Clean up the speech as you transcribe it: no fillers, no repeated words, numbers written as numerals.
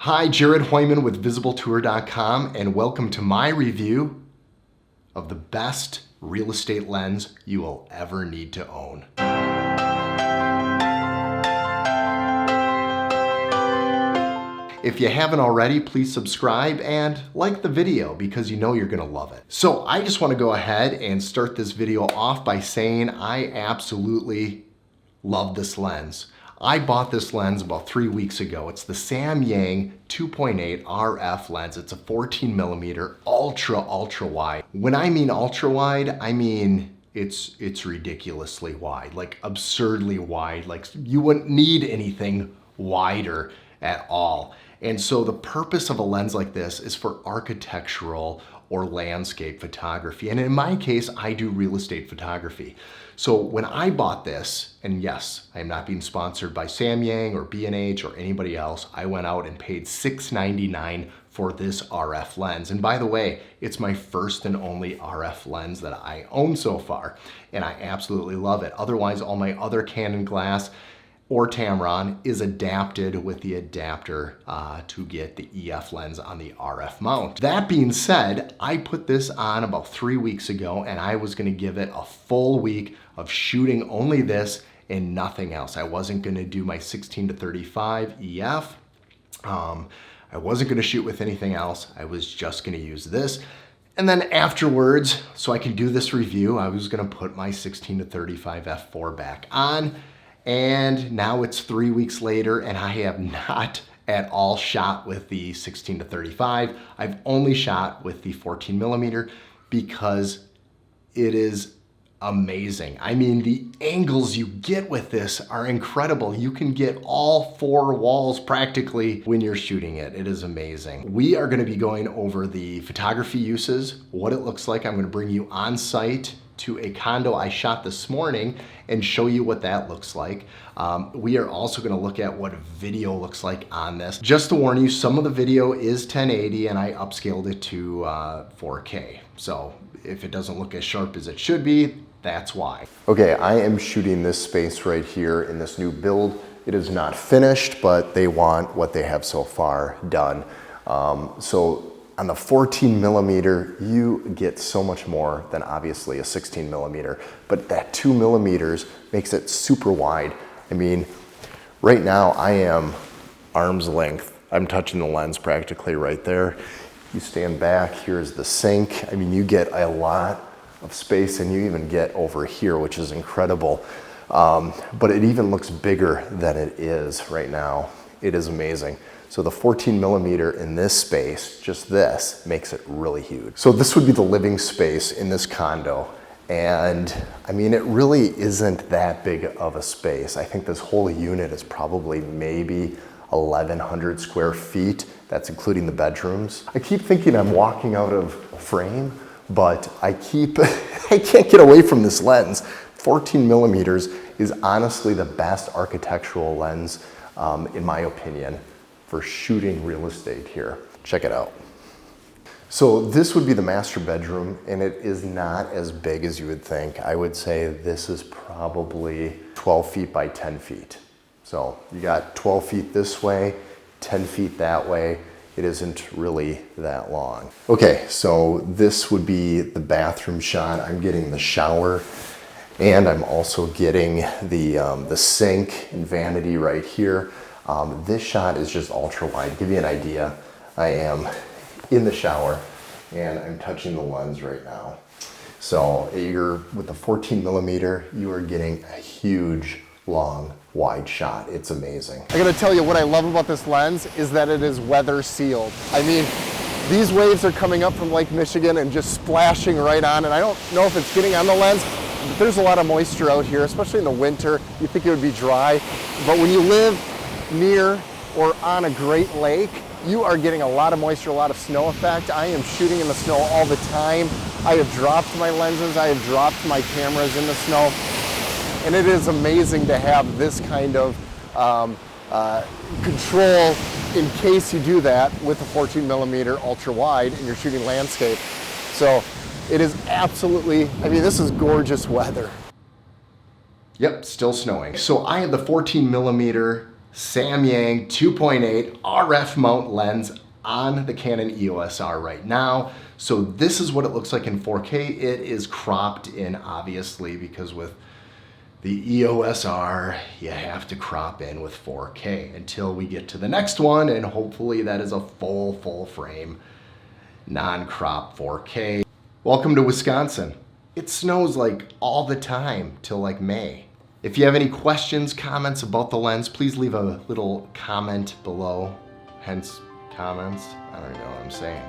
Hi, Jared Hoyman with VisibleTour.com, and welcome to my review of the best real estate lens you will ever need to own. If you haven't already, please subscribe and like the video because you know you're gonna love it. So I just wanna go ahead and start this video off by saying I absolutely love this lens. I bought this lens about 3 weeks ago. It's the Samyang 2.8 RF lens. It's a 14mm ultra wide. When I mean ultra wide, I mean it's ridiculously wide, like absurdly wide. Like you wouldn't need anything wider at all. And so the purpose of a lens like this is for architectural or landscape photography. And in my case, I do real estate photography. So when I bought this, and yes, I am not being sponsored by Samyang or B&H or anybody else, I went out and paid $6.99 for this RF lens. And by the way, it's my first and only RF lens that I own so far, and I absolutely love it. Otherwise, all my other Canon glass or Tamron is adapted with the adapter to get the EF lens on the RF mount. That being said, I put this on about 3 weeks ago and I was gonna give it a full week of shooting only this and nothing else. I wasn't gonna do my 16-35 EF. I wasn't gonna shoot with anything else. I was just gonna use this. And then afterwards, so I can do this review, I was gonna put my 16-35 f4 back on. And now it's 3 weeks later and I have not at all shot with the 16-35. I've only shot with the 14mm because it is amazing. I mean, the angles you get with this are incredible. You can get all 4 walls practically when you're shooting it. It is amazing. We are gonna be going over the photography uses, what it looks like. I'm gonna bring you on site to a condo I shot this morning and show you what that looks like. We are also gonna look at what video looks like on this. Just to warn you, some of the video is 1080 and I upscaled it to 4K. So if it doesn't look as sharp as it should be, that's why. Okay, I am shooting this space right here in this new build. It is not finished, but they want what they have so far done. So on the 14mm, you get so much more than obviously a 16mm, but that 2mm makes it super wide. I mean, right now I am arm's length. I'm touching the lens practically right there. You stand back, here's the sink. I mean, you get a lot of space and you even get over here, which is incredible. But it even looks bigger than it is right now. It is amazing. So the 14mm in this space, just this, makes it really huge. So this would be the living space in this condo. And I mean, it really isn't that big of a space. I think this whole unit is probably maybe 1,100 square feet. That's including the bedrooms. I keep thinking I'm walking out of frame, but I can't get away from this lens. 14mm is honestly the best architectural lens, in my opinion, for shooting real estate here. Check it out. So this would be the master bedroom and it is not as big as you would think. I would say this is probably 12 feet by 10 feet. So you got 12 feet this way, 10 feet that way. It isn't really that long. Okay, so this would be the bathroom shot. I'm getting the shower and I'm also getting the sink and vanity right here. This shot is just ultra wide. Give you an idea, I am in the shower and I'm touching the lens right now. So with the 14mm, you are getting a huge, long, wide shot. It's amazing. I gotta tell you, what I love about this lens is that it is weather sealed. I mean, these waves are coming up from Lake Michigan and just splashing right on, and I don't know if it's getting on the lens, but there's a lot of moisture out here, especially in the winter. You think it would be dry, but when you live near or on a Great Lake, you are getting a lot of moisture, a lot of snow effect. I am shooting in the snow all the time. I have dropped my lenses, I have dropped my cameras in the snow, and it is amazing to have this kind of control in case you do that with a 14mm ultra wide and you're shooting landscape. So it is absolutely, I mean, this is gorgeous weather. Yep, still snowing. So I have the 14mm Samyang 2.8 RF mount lens on the Canon EOS R right now. So this is what it looks like in 4K. It is cropped in, obviously, because with the EOS R, you have to crop in with 4K until we get to the next one, and hopefully that is a full frame, non-crop 4K. Welcome to Wisconsin. It snows like all the time till like May. If you have any questions, comments about the lens, please leave a little comment below, hence comments. I don't even know what I'm saying.